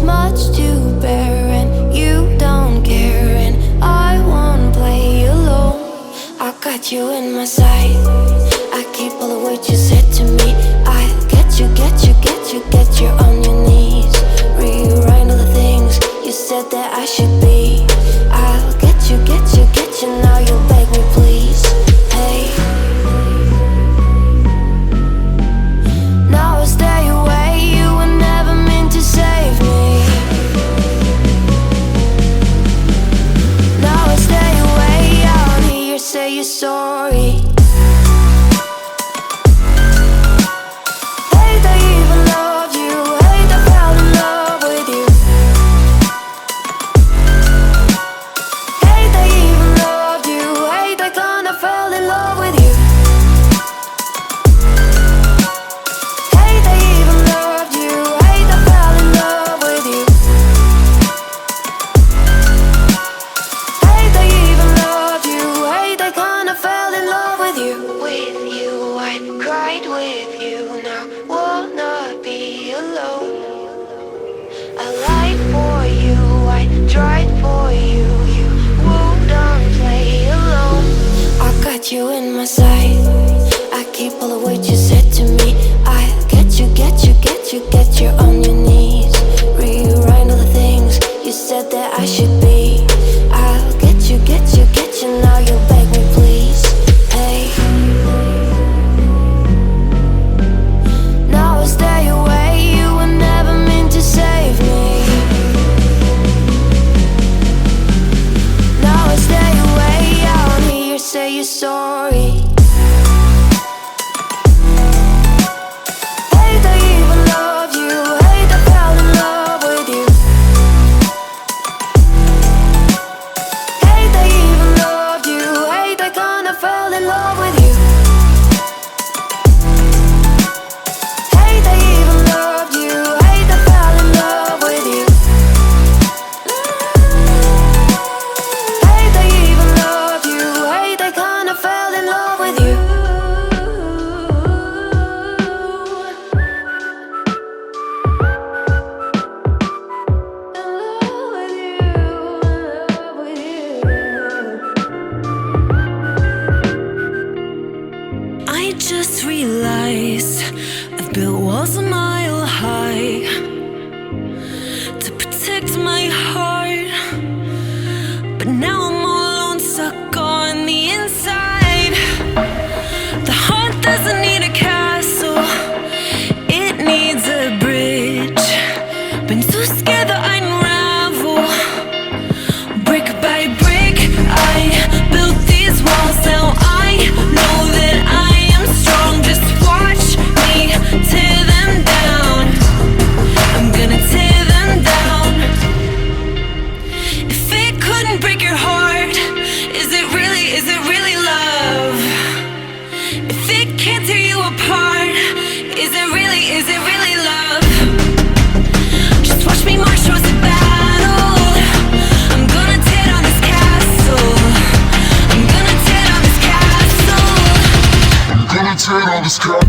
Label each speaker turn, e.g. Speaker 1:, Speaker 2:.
Speaker 1: much to bear, and you don't care, and I won't play alone. I got you in my sight, I keep all the words you said to me. I get you, get you, get you, get you on your knees. Rewrite all the things you said that I should be. I'll get you, get you, get you, now you beg me please. Hey, now I stay away, you were never meant to save me. Now I stay away, I don't hear you say you're sorry. Hate I even loved you, hate I fell in love with you. Hate I even loved you, hate I kinda fell in love with you. Hate I even loved you, hate I fell in love with you. Hate I even loved you, hate I kinda fell in love with you. With you, I cried with you, now wanna be alone. I lied for you, I tried for you, you wouldn't play alone. I got you in my sight, I keep all the words you said to me. I get you, get you, get you, get you on your knees. Rewrite all the things you said that I should be. I'll get you, get you, get you, now you beg me please. Hey, now I stay away, you were never meant to save me. Now I stay away, I don't hear you say you're sorry. Hate I even loved you, hate I fell in love with you. Hate I even loved you, hate I kinda fell in love with you. Hate I even loved you, hate I fell in love with you. Hate I even loved you, hate I kinda fell in love with you.
Speaker 2: I just realized I've built walls a mile high to protect my heart, but now I'm all alone, stuck on the inside. The heart doesn't need a castle, it needs a bridge. Been too scared that I'd unravel. Brick by brick, I built these walls. Now I know that I am strong. Just watch me tear them down. I'm gonna tear them down. If it couldn't break your heart, is it really love? If it can't tear you apart, is it really love? Just watch me march towards the battle. I'm gonna tear down this castle. I'm gonna tear down this castle.
Speaker 3: I'm gonna tear down this castle.